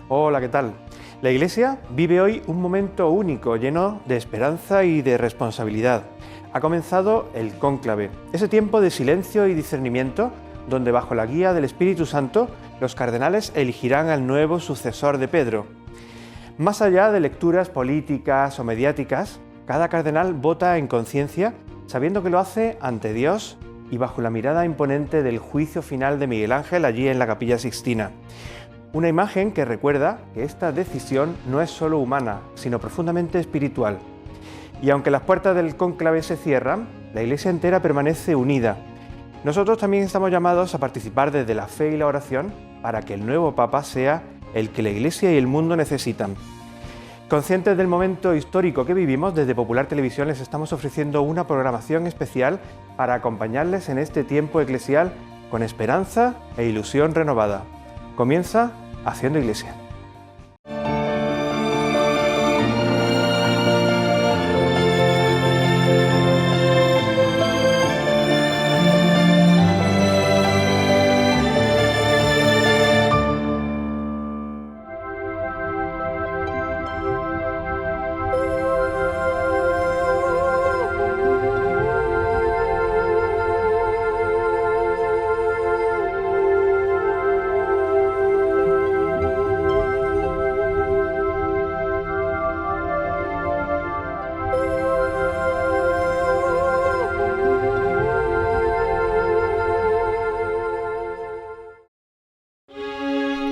Hola, ¿qué tal? La Iglesia vive hoy un momento único, lleno de esperanza y de responsabilidad. Ha comenzado el cónclave, ese tiempo de silencio y discernimiento, donde bajo la guía del Espíritu Santo, los cardenales elegirán al nuevo sucesor de Pedro. Más allá de lecturas políticas o mediáticas, cada cardenal vota en conciencia, sabiendo que lo hace ante Dios y bajo la mirada imponente del juicio final de Miguel Ángel allí en la Capilla Sixtina. Una imagen que recuerda que esta decisión no es solo humana, sino profundamente espiritual. Y aunque las puertas del cónclave se cierran, la Iglesia entera permanece unida. Nosotros también estamos llamados a participar desde la fe y la oración para que el nuevo Papa sea el que la Iglesia y el mundo necesitan. Conscientes del momento histórico que vivimos, desde Popular Televisión les estamos ofreciendo una programación especial para acompañarles en este tiempo eclesial con esperanza e ilusión renovada. Comienza Haciendo Iglesia.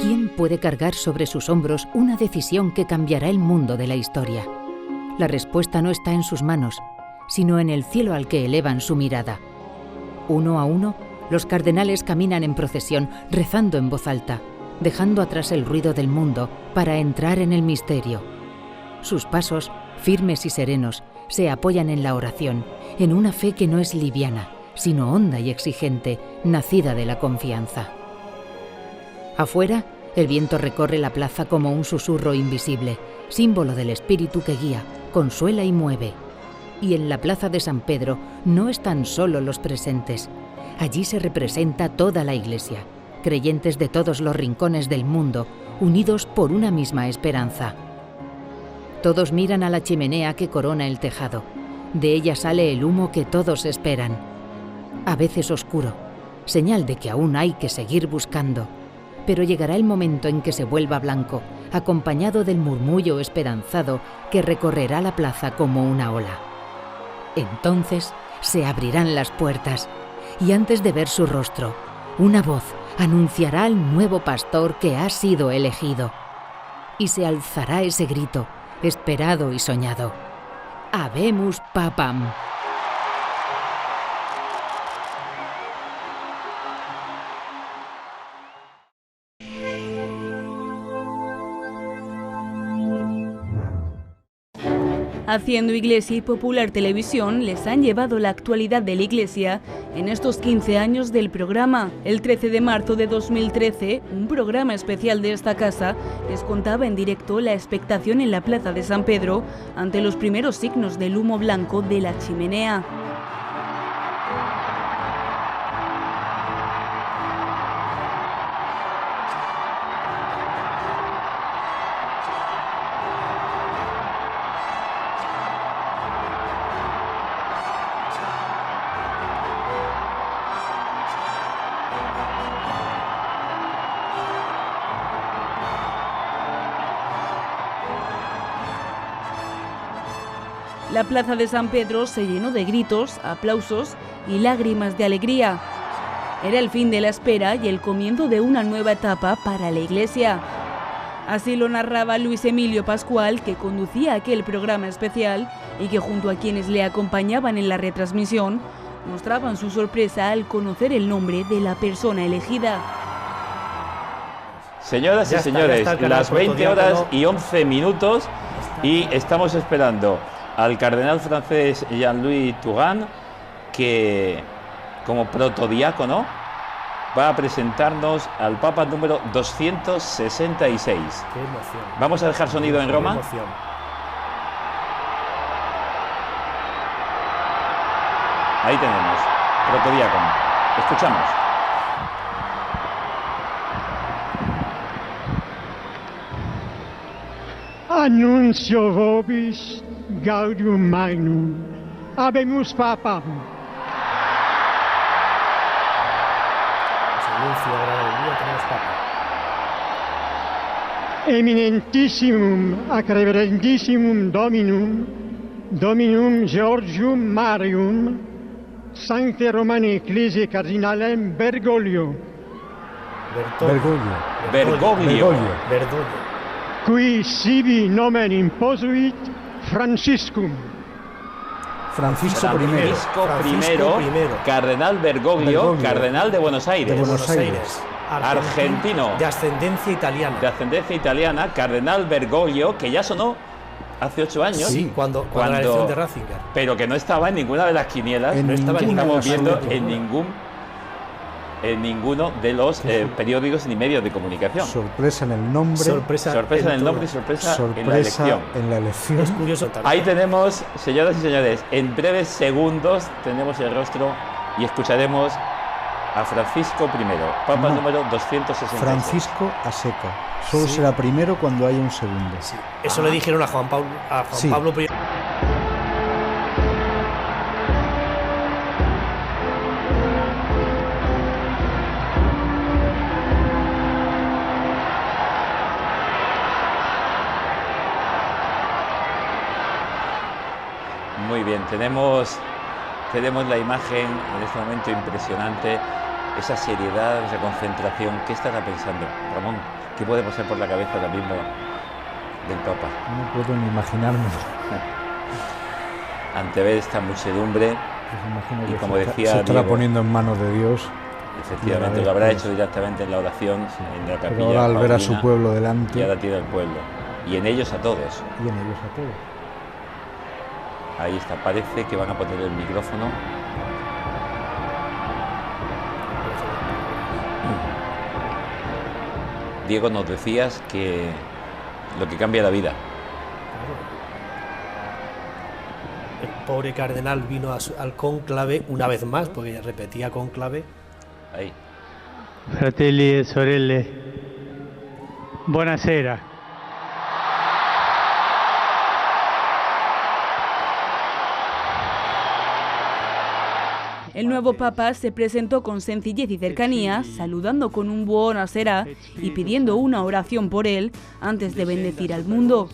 ¿Quién puede cargar sobre sus hombros una decisión que cambiará el mundo de la historia? La respuesta no está en sus manos, sino en el cielo al que elevan su mirada. Uno a uno, los cardenales caminan en procesión, rezando en voz alta, dejando atrás el ruido del mundo para entrar en el misterio. Sus pasos, firmes y serenos, se apoyan en la oración, en una fe que no es liviana, sino honda y exigente, nacida de la confianza. Afuera, el viento recorre la plaza como un susurro invisible, símbolo del espíritu que guía, consuela y mueve. Y en la plaza de San Pedro no están solo los presentes. Allí se representa toda la Iglesia, creyentes de todos los rincones del mundo, unidos por una misma esperanza. Todos miran a la chimenea que corona el tejado. De ella sale el humo que todos esperan. A veces oscuro, señal de que aún hay que seguir buscando. Pero llegará el momento en que se vuelva blanco, acompañado del murmullo esperanzado que recorrerá la plaza como una ola. Entonces se abrirán las puertas, y antes de ver su rostro, una voz anunciará al nuevo pastor que ha sido elegido. Y se alzará ese grito, esperado y soñado: Habemus Papam. Haciendo Iglesia y Popular Televisión les han llevado la actualidad de la Iglesia en estos 15 años del programa. El 13 de marzo de 2013, un programa especial de esta casa les contaba en directo la expectación en la plaza de San Pedro ante los primeros signos del humo blanco de la chimenea. La plaza de San Pedro se llenó de gritos, aplausos y lágrimas de alegría. Era el fin de la espera y el comienzo de una nueva etapa para la Iglesia. Así lo narraba Luis Emilio Pascual, que conducía aquel programa especial y que junto a quienes le acompañaban en la retransmisión, mostraban su sorpresa al conocer el nombre de la persona elegida. Señoras y señores, las 20 horas y 11 minutos y estamos esperando al cardenal francés Jean-Louis Turhan, que como protodiácono va a presentarnos al Papa número 266. ¡Qué emoción! Vamos a dejar sonido en Roma. ¡Qué emoción! Ahí tenemos, protodiácono. Escuchamos. Annuncio vobis gaudium magnum. Habemus papam. Os anuncio ahora el día, tenemos papa. Eminentissimum ac reverendissimum Dominum Georgium Marium, Sancte Romani Ecclesiae Cardinalem Bergoglio, Bergoglio. qui sibi nomen imposuit Franciscum. Francisco I. Francisco I, cardenal Bergoglio, cardenal de Buenos Aires. De Buenos Aires. Argentino. De ascendencia italiana. De ascendencia italiana, cardenal Bergoglio, que ya sonó hace 8 años. Sí, cuando la elección de Ratzinger. Pero que no estaba en ninguna de las quinielas, No estaba que en estamos viendo ninguna. en ninguno de los periódicos ni medios de comunicación. Sorpresa en el nombre. Sorpresa en el nombre y sorpresa en la elección. en la elección. Es curioso también. Ahí tenemos, señoras y señores, en breves segundos tenemos el rostro y escucharemos a Francisco I, Papa número 266. Francisco a seca. Solo será primero cuando haya un segundo. Sí, eso le dijeron a Juan Pablo I. Muy bien, tenemos la imagen en este momento impresionante, esa seriedad, esa concentración. ¿Qué estará pensando, Ramón? ¿Qué puede pasar por la cabeza ahora mismo del Papa? No puedo ni imaginármelo. Ante ver esta muchedumbre, Pues imagino y que como se decía estará Diego, poniendo en manos de Dios. efectivamente lo habrá hecho directamente en la oración, en la capilla. Pero ahora al ver a su paulina, pueblo delante. y ahora tiene al pueblo. Y en ellos a todos. Y en ellos a todos. Ahí está, parece que van a poner el micrófono. Diego, nos decías que lo que cambia la vida. El pobre cardenal vino al cónclave una vez más, porque repetía cónclave. Ahí. Fratelli e sorelle, buonasera. El nuevo papa se presentó con sencillez y cercanía, saludando con un buonasera y pidiendo una oración por él antes de bendecir al mundo.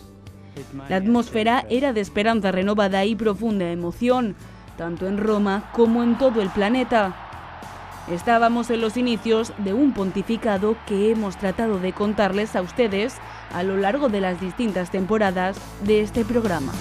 La atmósfera era de esperanza renovada y profunda emoción, tanto en Roma como en todo el planeta. Estábamos en los inicios de un pontificado que hemos tratado de contarles a ustedes a lo largo de las distintas temporadas de este programa.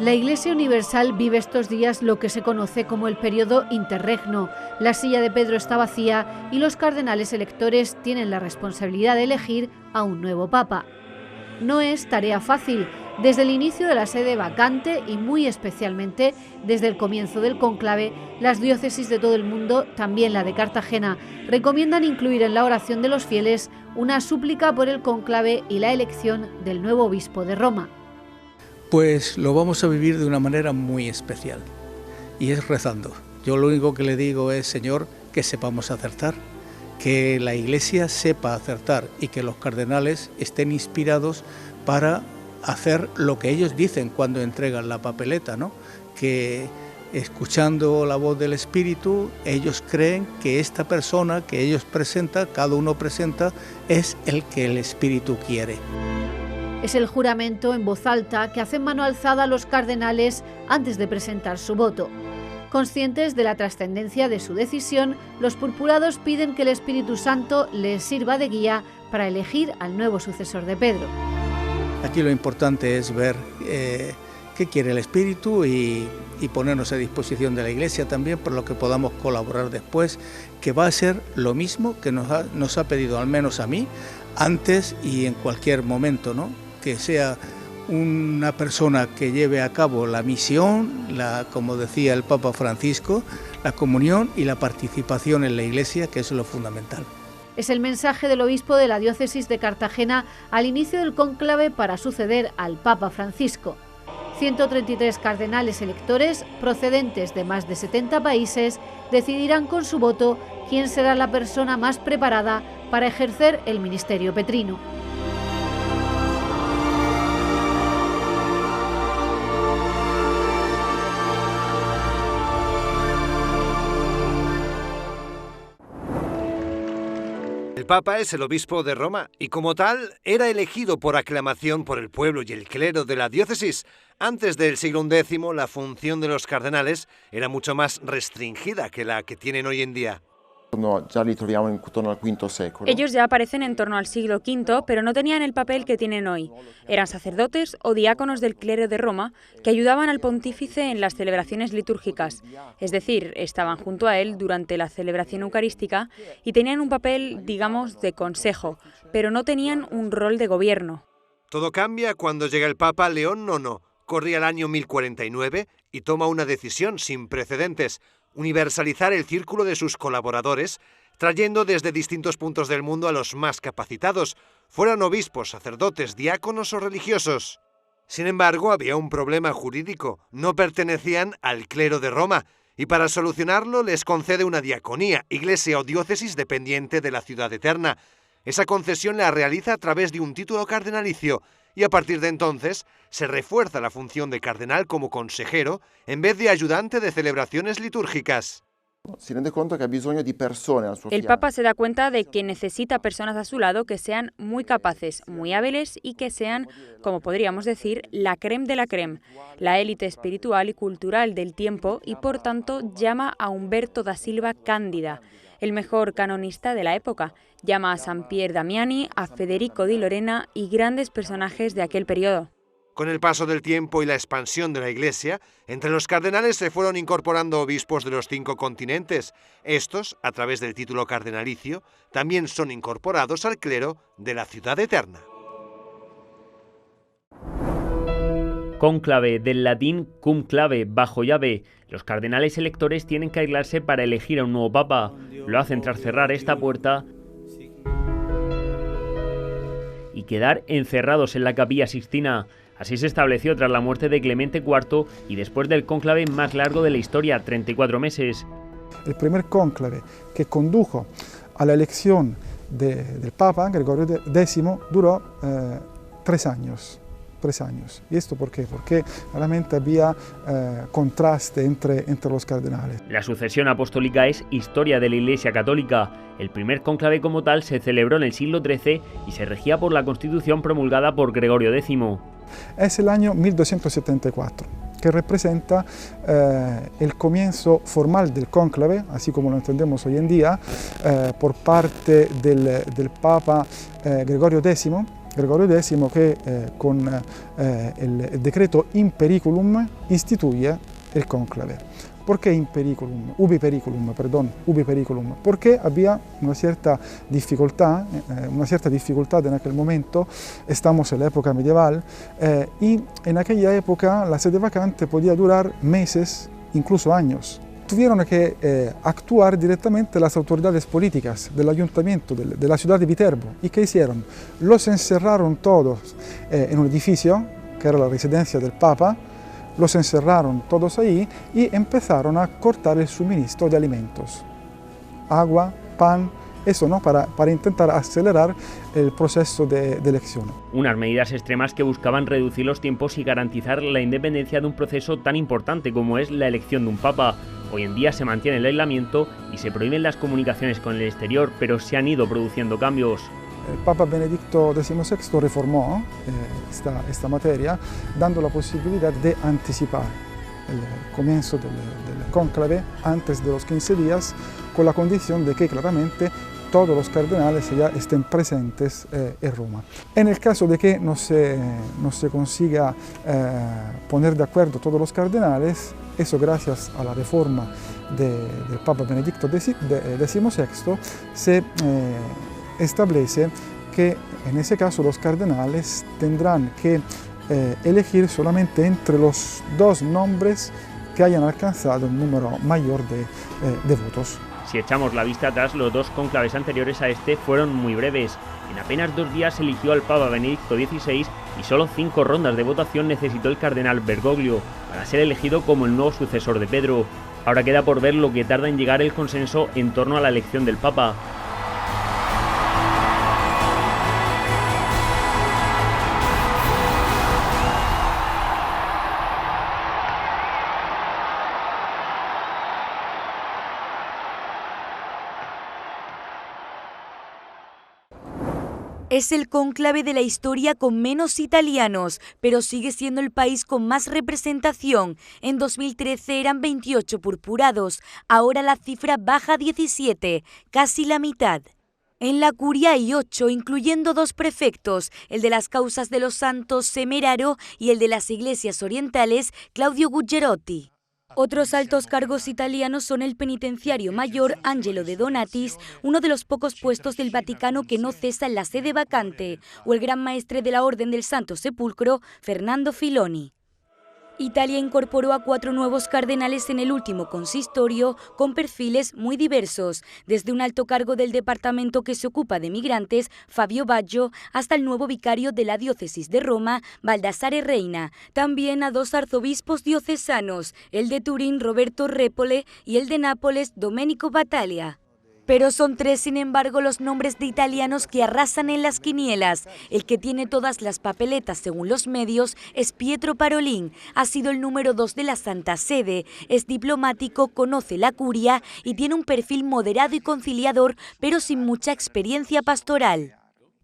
La Iglesia Universal vive estos días lo que se conoce como el periodo interregno. La silla de Pedro está vacía y los cardenales electores tienen la responsabilidad de elegir a un nuevo papa. No es tarea fácil. Desde el inicio de la sede vacante y muy especialmente desde el comienzo del cónclave, las diócesis de todo el mundo, también la de Cartagena, recomiendan incluir en la oración de los fieles una súplica por el cónclave y la elección del nuevo obispo de Roma. Pues lo vamos a vivir de una manera muy especial, y es rezando. Yo lo único que le digo es, Señor, que sepamos acertar, que la Iglesia sepa acertar y que los cardenales estén inspirados para hacer lo que ellos dicen cuando entregan la papeleta, ¿no? Que escuchando la voz del Espíritu, ellos creen que esta persona que ellos presentan, cada uno presenta, es el que el Espíritu quiere. Es el juramento en voz alta que hacen mano alzada los cardenales antes de presentar su voto. Conscientes de la trascendencia de su decisión, los purpurados piden que el Espíritu Santo les sirva de guía para elegir al nuevo sucesor de Pedro. Aquí lo importante es ver qué quiere el Espíritu y ponernos a disposición de la Iglesia también por lo que podamos colaborar después, que va a ser lo mismo que nos ha pedido, al menos a mí, antes y en cualquier momento, ¿no? Que sea una persona que lleve a cabo la misión, como decía el Papa Francisco, la comunión y la participación en la Iglesia, que es lo fundamental. Es el mensaje del obispo de la diócesis de Cartagena al inicio del cónclave para suceder al Papa Francisco. 133 cardenales electores, procedentes de más de 70 países, decidirán con su voto quién será la persona más preparada para ejercer el ministerio petrino. El Papa es el obispo de Roma y como tal era elegido por aclamación por el pueblo y el clero de la diócesis. Antes del siglo X la función de los cardenales era mucho más restringida que la que tienen hoy en día. Ellos ya aparecen en torno al siglo V, pero no tenían el papel que tienen hoy. Eran sacerdotes o diáconos del clero de Roma que ayudaban al pontífice en las celebraciones litúrgicas, es decir, estaban junto a él durante la celebración eucarística y tenían un papel, digamos, de consejo, pero no tenían un rol de gobierno. Todo cambia cuando llega el Papa León IX. Corría el año 1049 y toma una decisión sin precedentes: universalizar el círculo de sus colaboradores, trayendo desde distintos puntos del mundo a los más capacitados, fueran obispos, sacerdotes, diáconos o religiosos. Sin embargo, había un problema jurídico: no pertenecían al clero de Roma, y para solucionarlo les concede una diaconía, iglesia o diócesis dependiente de la ciudad eterna. Esa concesión la realiza a través de un título cardenalicio, y a partir de entonces se refuerza la función de cardenal como consejero en vez de ayudante de celebraciones litúrgicas. El Papa se da cuenta de que necesita personas a su lado que sean muy capaces, muy hábiles y que sean, como podríamos decir, la crème de la crème, la élite espiritual y cultural del tiempo, y por tanto llama a Umberto da Silva Cándida, el mejor canonista de la época. Llama a San Pier Damiani, a Federico di Lorena y grandes personajes de aquel periodo. Con el paso del tiempo y la expansión de la Iglesia, entre los cardenales se fueron incorporando obispos de los 5 continentes. Estos, a través del título cardenalicio, también son incorporados al clero de la ciudad eterna. Cónclave, del latín cum clave, bajo llave. Los cardenales electores tienen que aislarse para elegir a un nuevo papa. Lo hacen tras cerrar esta puerta y quedar encerrados en la Capilla Sixtina. Así se estableció tras la muerte de Clemente IV y después del cónclave más largo de la historia, 34 meses. El primer cónclave que condujo a la elección del Papa, Gregorio X, duró 3 años. 3 años. ¿Y esto por qué? Porque realmente había contraste entre los cardenales. La sucesión apostólica es historia de la Iglesia Católica. El primer cónclave como tal se celebró en el siglo XIII y se regía por la Constitución promulgada por Gregorio X. Es el año 1274, que representa el comienzo formal del cónclave, así como lo entendemos hoy en día, por parte del Papa Gregorio X, que con el decreto Impericulum istituye el cónclave. ¿Por qué ubi periculum? Porque había una cierta dificultad en aquel momento. Estamos en la época medieval y en aquella época la sede vacante podía durar meses, incluso años. Tuvieron que actuar directamente las autoridades políticas del ayuntamiento de la ciudad de Viterbo. ¿Y qué hicieron? Los encerraron todos en un edificio, que era la residencia del Papa, los encerraron todos ahí y empezaron a cortar el suministro de alimentos, agua, pan, eso, ¿no? para intentar acelerar el proceso de elección. Unas medidas extremas que buscaban reducir los tiempos y garantizar la independencia de un proceso tan importante como es la elección de un papa. Hoy en día se mantiene el aislamiento y se prohíben las comunicaciones con el exterior, pero se han ido produciendo cambios. El Papa Benedicto XVI reformó esta materia, dando la posibilidad de anticipar el comienzo del cónclave antes de los 15 días, con la condición de que claramente todos los cardenales ya estén presentes en Roma. En el caso de que no se consiga poner de acuerdo todos los cardenales, eso gracias a la reforma del Papa Benedicto XVI, se establece que en ese caso los cardenales tendrán que elegir solamente entre los 2 nombres que hayan alcanzado un número mayor de votos. Si echamos la vista atrás, los 2 cónclaves anteriores a este fueron muy breves. En apenas 2 días se eligió al Papa Benedicto XVI y solo 5 rondas de votación necesitó el cardenal Bergoglio para ser elegido como el nuevo sucesor de Pedro. Ahora queda por ver lo que tarda en llegar el consenso en torno a la elección del Papa. Es el cónclave de la historia con menos italianos, pero sigue siendo el país con más representación. En 2013 eran 28 purpurados, ahora la cifra baja a 17, casi la mitad. En la curia hay 8, incluyendo 2 prefectos, el de las causas de los santos Semeraro y el de las iglesias orientales Claudio Guggerotti. Otros altos cargos italianos son el penitenciario mayor Angelo de Donatis, uno de los pocos puestos del Vaticano que no cesa en la sede vacante, o el gran maestre de la Orden del Santo Sepulcro, Fernando Filoni. Italia incorporó a 4 nuevos cardenales en el último consistorio con perfiles muy diversos, desde un alto cargo del departamento que se ocupa de migrantes, Fabio Baggio, hasta el nuevo vicario de la diócesis de Roma, Baldassare Reina. También a 2 arzobispos diocesanos, el de Turín, Roberto Repole, y el de Nápoles, Domenico Battaglia. Pero son 3, sin embargo, los nombres de italianos que arrasan en las quinielas. El que tiene todas las papeletas, según los medios, es Pietro Parolin. Ha sido el número 2 de la Santa Sede. Es diplomático, conoce la curia y tiene un perfil moderado y conciliador, pero sin mucha experiencia pastoral.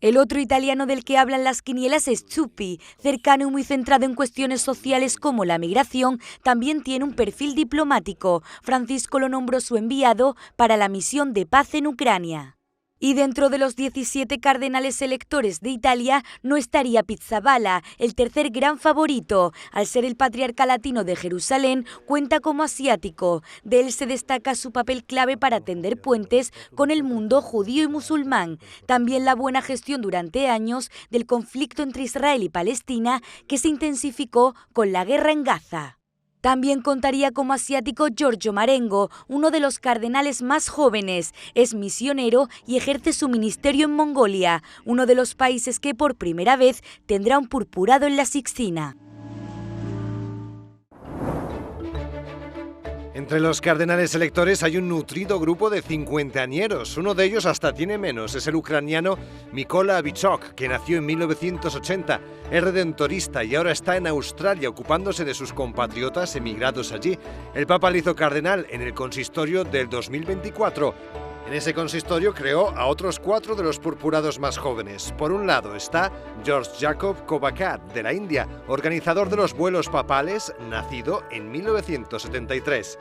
El otro italiano del que hablan las quinielas es Zuppi, cercano y muy centrado en cuestiones sociales como la migración, también tiene un perfil diplomático. Francisco lo nombró su enviado para la misión de paz en Ucrania. Y dentro de los 17 cardenales electores de Italia no estaría Pizzaballa, el tercer gran favorito. Al ser el patriarca latino de Jerusalén, cuenta como asiático. De él se destaca su papel clave para tender puentes con el mundo judío y musulmán. También la buena gestión durante años del conflicto entre Israel y Palestina, que se intensificó con la guerra en Gaza. También contaría como asiático Giorgio Marengo, uno de los cardenales más jóvenes. Es misionero y ejerce su ministerio en Mongolia, uno de los países que por primera vez tendrá un purpurado en la Sixtina. Entre los cardenales electores hay un nutrido grupo de cincuentañeros. Uno de ellos hasta tiene menos, es el ucraniano Mykola Vichok, que nació en 1980. Es redentorista y ahora está en Australia ocupándose de sus compatriotas emigrados allí. El Papa le hizo cardenal en el consistorio del 2024. En ese consistorio creó a otros 4 de los purpurados más jóvenes. Por un lado está George Jacob Kovakat, de la India, organizador de los vuelos papales, nacido en 1973.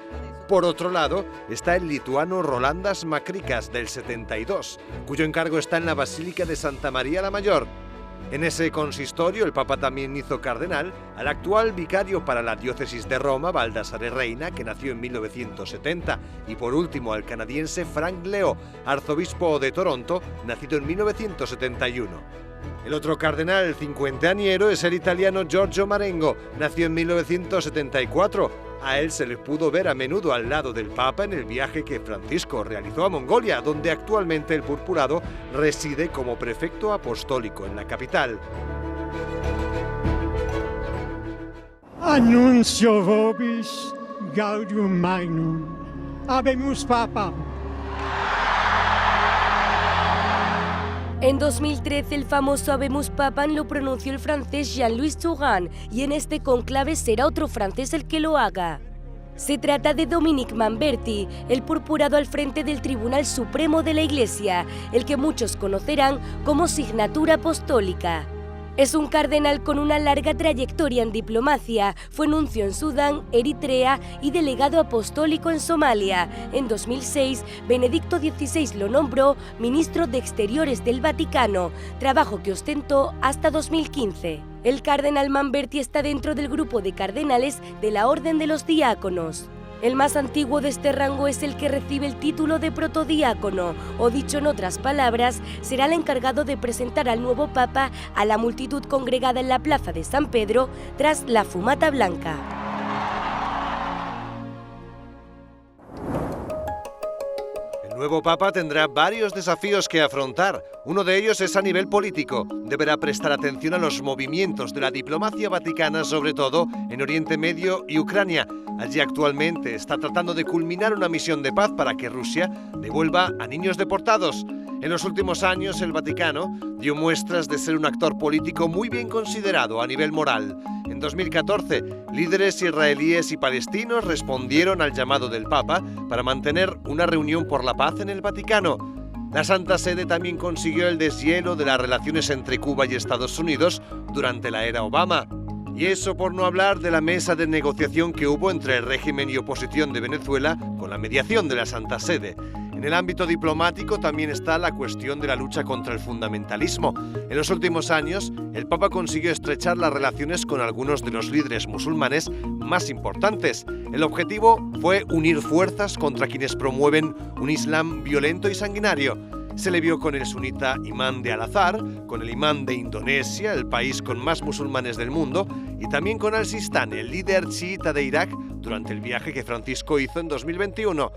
Por otro lado está el lituano Rolandas Makrikas, del 72, cuyo encargo está en la Basílica de Santa María la Mayor. En ese consistorio el Papa también hizo cardenal al actual vicario para la diócesis de Roma, Baldassare Reina, que nació en 1970, y por último al canadiense Frank Leo, arzobispo de Toronto, nacido en 1971. El otro cardenal cincuentañero es el italiano Giorgio Marengo, nació en 1974. A él se le pudo ver a menudo al lado del Papa en el viaje que Francisco realizó a Mongolia, donde actualmente el purpurado reside como prefecto apostólico en la capital. Annuncio vobis gaudium magnum. Habemus Papa. En 2013 el famoso Habemus Papam lo pronunció el francés Jean-Louis Turhan y en este conclave será otro francés el que lo haga. Se trata de Dominique Manberti, el purpurado al frente del Tribunal Supremo de la Iglesia, el que muchos conocerán como Signatura Apostólica. Es un cardenal con una larga trayectoria en diplomacia. Fue nuncio en Sudán, Eritrea y delegado apostólico en Somalia. En 2006, Benedicto XVI lo nombró ministro de Exteriores del Vaticano, trabajo que ostentó hasta 2015. El cardenal Manberti está dentro del grupo de cardenales de la Orden de los Diáconos. El más antiguo de este rango es el que recibe el título de protodiácono, o dicho en otras palabras, será el encargado de presentar al nuevo papa a la multitud congregada en la plaza de San Pedro tras la fumata blanca. El nuevo papa tendrá varios desafíos que afrontar. Uno de ellos es a nivel político. Deberá prestar atención a los movimientos de la diplomacia vaticana, sobre todo en Oriente Medio y Ucrania. Allí actualmente está tratando de culminar una misión de paz para que Rusia devuelva a niños deportados. En los últimos años, el Vaticano dio muestras de ser un actor político muy bien considerado a nivel moral. En 2014, líderes israelíes y palestinos respondieron al llamado del Papa para mantener una reunión por la paz en el Vaticano. La Santa Sede también consiguió el deshielo de las relaciones entre Cuba y Estados Unidos durante la era Obama. Y eso por no hablar de la mesa de negociación que hubo entre el régimen y oposición de Venezuela con la mediación de la Santa Sede. En el ámbito diplomático también está la cuestión de la lucha contra el fundamentalismo. En los últimos años, el Papa consiguió estrechar las relaciones con algunos de los líderes musulmanes más importantes. El objetivo fue unir fuerzas contra quienes promueven un Islam violento y sanguinario. Se le vio con el sunita imán de Al-Azhar, con el imán de Indonesia, el país con más musulmanes del mundo, y también con Al-Sistani, el líder chiita de Irak, durante el viaje que Francisco hizo en 2021.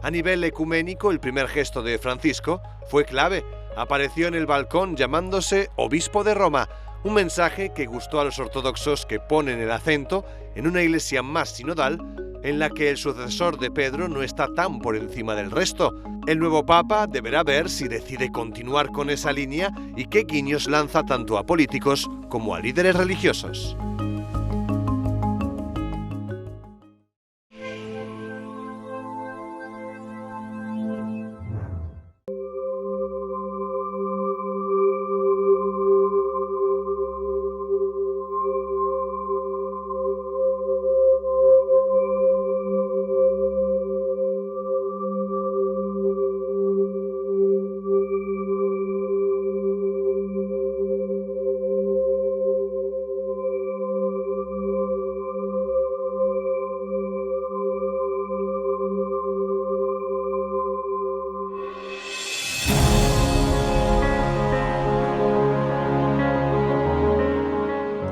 A nivel ecuménico, el primer gesto de Francisco fue clave. Apareció en el balcón llamándose Obispo de Roma, un mensaje que gustó a los ortodoxos, que ponen el acento en una iglesia más sinodal, en la que el sucesor de Pedro no está tan por encima del resto. El nuevo Papa deberá ver si decide continuar con esa línea y qué guiños lanza tanto a políticos como a líderes religiosos.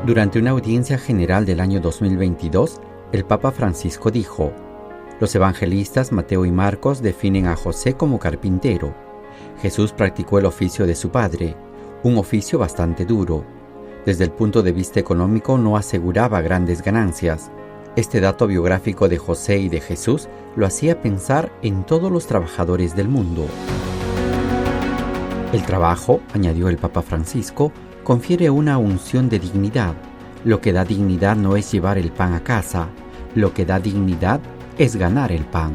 Durante una audiencia general del año 2022, el Papa Francisco dijo: los evangelistas Mateo y Marcos definen a José como carpintero. Jesús practicó el oficio de su padre, un oficio bastante duro. Desde el punto de vista económico no aseguraba grandes ganancias. Este dato biográfico de José y de Jesús lo hacía pensar en todos los trabajadores del mundo. El trabajo, añadió el Papa Francisco, confiere una unción de dignidad. Lo que da dignidad no es llevar el pan a casa, lo que da dignidad es ganar el pan.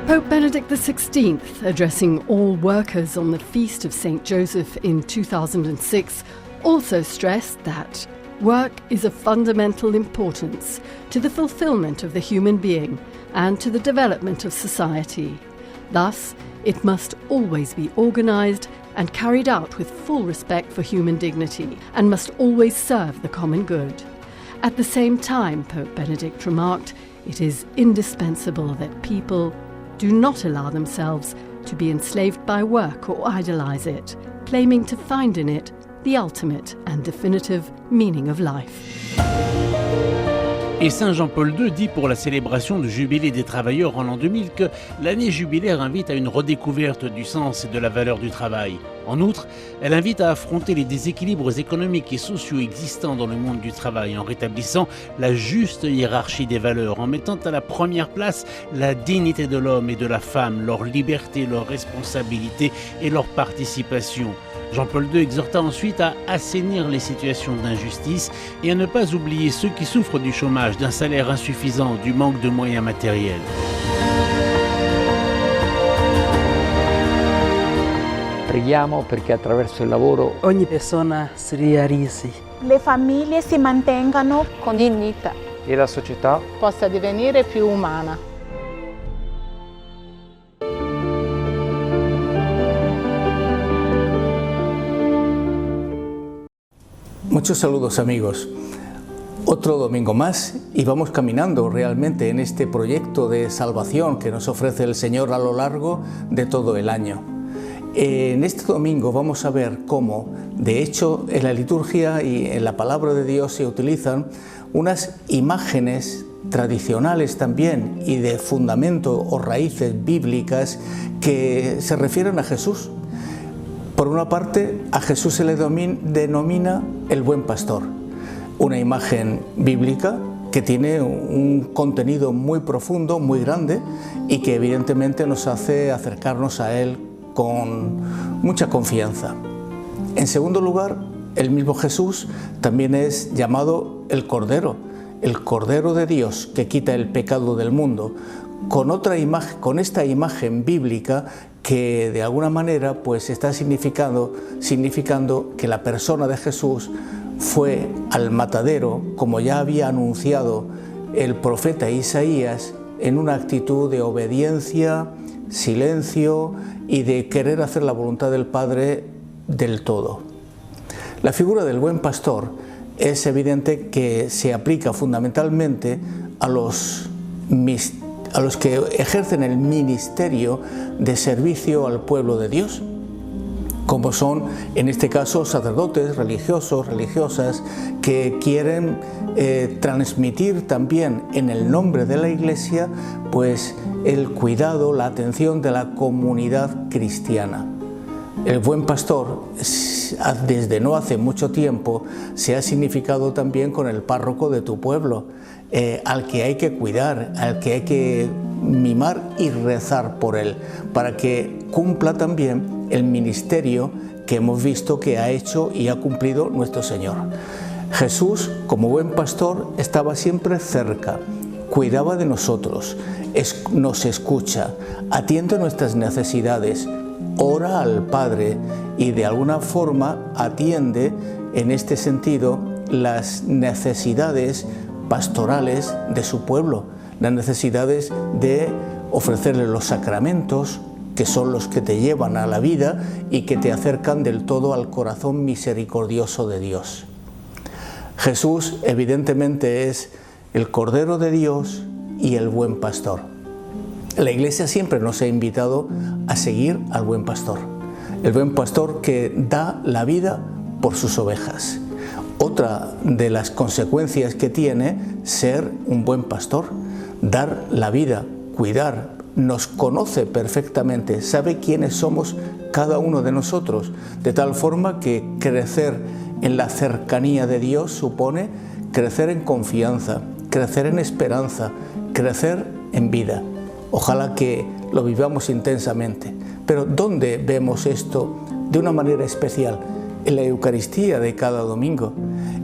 Pope Benedict XVI, addressing all workers on the Feast of St. Joseph in 2006, also stressed that work is of fundamental importance to the fulfillment of the human being and to the development of society. Thus, it must always be organized and carried out with full respect for human dignity, and must always serve the common good. At the same time, Pope Benedict remarked, it is indispensable that people do not allow themselves to be enslaved by work or idolize it, claiming to find in it the ultimate and definitive meaning of life. Et Saint Jean-Paul II dit pour la célébration du Jubilé des travailleurs en l'an 2000 que l'année jubilaire invite à une redécouverte du sens et de la valeur du travail. En outre, elle invite à affronter les déséquilibres économiques et sociaux existants dans le monde du travail en rétablissant la juste hiérarchie des valeurs, en mettant à la première place la dignité de l'homme et de la femme, leur liberté, leur responsabilité et leur participation. Jean-Paul II exhorta ensuite à assainir les situations d'injustice et à ne pas oublier ceux qui souffrent du chômage, d'un salaire insuffisant, du manque de moyens matériels. Preghiamo perché attraverso il lavoro ogni persona si realizzi, le famiglie si mantengano con dignità e la società possa divenire più umana. Muchos saludos, amigos. Otro domingo más y vamos caminando realmente en este proyecto de salvación que nos ofrece el Señor a lo largo de todo el año. En este domingo vamos a ver cómo, de hecho, en la liturgia y en la palabra de Dios se utilizan unas imágenes tradicionales también y de fundamento o raíces bíblicas que se refieren a Jesús. Por una parte, a Jesús se le denomina el buen pastor, una imagen bíblica que tiene un contenido muy profundo, muy grande y que evidentemente nos hace acercarnos a Él con mucha confianza. En segundo lugar, el mismo Jesús también es llamado el Cordero de Dios que quita el pecado del mundo, con otra imagen, con esta imagen bíblica que de alguna manera pues está significando que la persona de Jesús fue al matadero, como ya había anunciado el profeta Isaías, en una actitud de obediencia, silencio y de querer hacer la voluntad del Padre del todo. La figura del buen pastor es evidente que se aplica fundamentalmente a los que ejercen el ministerio de servicio al pueblo de Dios, como son en este caso sacerdotes, religiosos, religiosas, que quieren transmitir también en el nombre de la Iglesia pues el cuidado, la atención de la comunidad cristiana. El buen pastor, desde no hace mucho tiempo, se ha significado también con el párroco de tu pueblo, al que hay que cuidar, al que hay que mimar y rezar por él, para que cumpla también el ministerio que hemos visto que ha hecho y ha cumplido nuestro Señor. Jesús, como buen pastor, estaba siempre cerca, cuidaba de nosotros, nos escucha, atiende nuestras necesidades, ora al Padre y de alguna forma atiende en este sentido las necesidades pastorales de su pueblo, las necesidades de ofrecerle los sacramentos, que son los que te llevan a la vida y que te acercan del todo al corazón misericordioso de Dios. Jesús evidentemente es el Cordero de Dios y el buen pastor. La Iglesia siempre nos ha invitado a seguir al buen pastor, el buen pastor que da la vida por sus ovejas. Otra de las consecuencias que tiene ser un buen pastor, dar la vida, cuidar, nos conoce perfectamente, sabe quiénes somos cada uno de nosotros, de tal forma que crecer en la cercanía de Dios supone crecer en confianza, crecer en esperanza, crecer en vida. Ojalá que lo vivamos intensamente. Pero ¿dónde vemos esto de una manera especial? En la Eucaristía de cada domingo.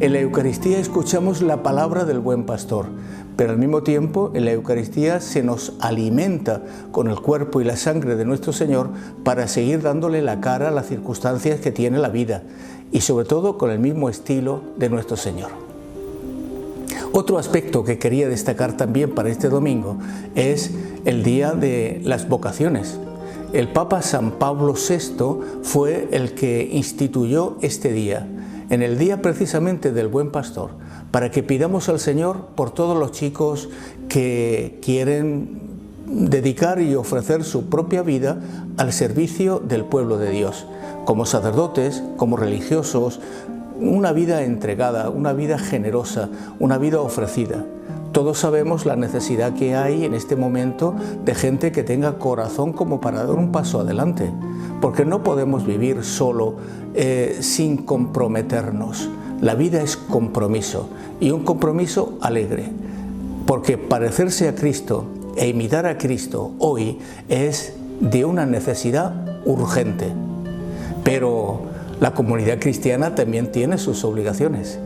En la Eucaristía escuchamos la palabra del buen pastor, pero al mismo tiempo en la Eucaristía se nos alimenta con el cuerpo y la sangre de nuestro Señor para seguir dándole la cara a las circunstancias que tiene la vida y sobre todo con el mismo estilo de nuestro Señor. Otro aspecto que quería destacar también para este domingo es el día de las vocaciones. El Papa San Pablo VI fue el que instituyó este día, en el día precisamente del Buen Pastor, para que pidamos al Señor por todos los chicos que quieren dedicar y ofrecer su propia vida al servicio del pueblo de Dios, como sacerdotes, como religiosos, una vida entregada, una vida generosa, una vida ofrecida. Todos sabemos la necesidad que hay en este momento de gente que tenga corazón como para dar un paso adelante, porque no podemos vivir solo sin comprometernos. La vida es compromiso y un compromiso alegre, porque parecerse a Cristo e imitar a Cristo hoy es de una necesidad urgente. Pero la comunidad cristiana también tiene sus obligaciones.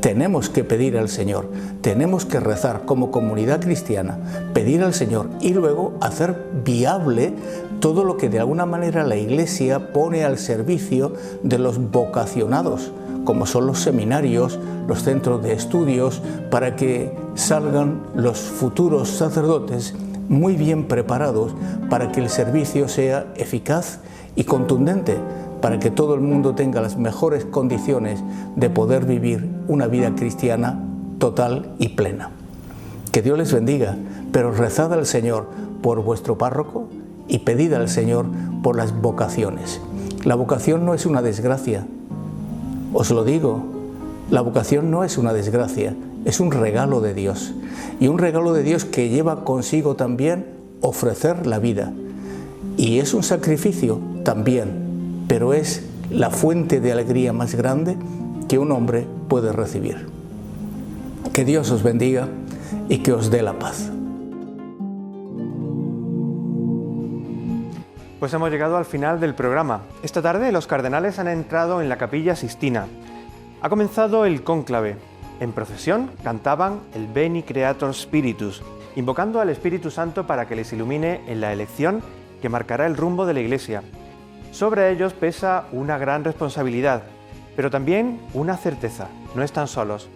Tenemos que pedir al Señor, tenemos que rezar como comunidad cristiana, pedir al Señor y luego hacer viable todo lo que de alguna manera la Iglesia pone al servicio de los vocacionados, como son los seminarios, los centros de estudios, para que salgan los futuros sacerdotes muy bien preparados para que el servicio sea eficaz y contundente, para que todo el mundo tenga las mejores condiciones de poder vivir una vida cristiana total y plena. Que Dios les bendiga, pero rezad al Señor por vuestro párroco y pedid al Señor por las vocaciones. La vocación no es una desgracia, os lo digo, la vocación no es una desgracia, es un regalo de Dios, y un regalo de Dios que lleva consigo también ofrecer la vida, y es un sacrificio también, pero es la fuente de alegría más grande que un hombre puede recibir. Que Dios os bendiga y que os dé la paz. Pues hemos llegado al final del programa. Esta tarde los cardenales han entrado en la Capilla Sixtina. Ha comenzado el cónclave. En procesión cantaban el Veni Creator Spiritus, invocando al Espíritu Santo para que les ilumine en la elección que marcará el rumbo de la Iglesia. Sobre ellos pesa una gran responsabilidad, pero también una certeza: no están solos.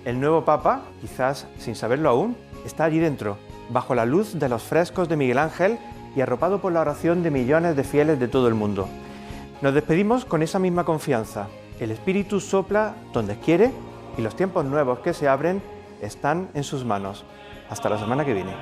El nuevo Papa, quizás sin saberlo aún, está allí dentro, bajo la luz de los frescos de Miguel Ángel y arropado por la oración de millones de fieles de todo el mundo. Nos despedimos con esa misma confianza. El Espíritu sopla donde quiere y los tiempos nuevos que se abren están en sus manos. Hasta la semana que viene.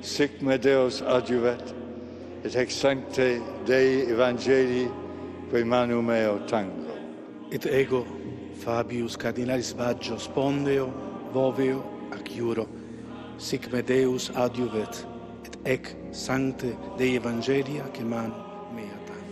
Sic me Deus adjuvet, et ex sancte Dei Evangelii quae manu meo tango. Et ego, Fabius Cardinalis Baggio spondeo, voveo acciuro. Sic me Deus adjuvet, et ec sancte Dei Evangelia que manu mea tango.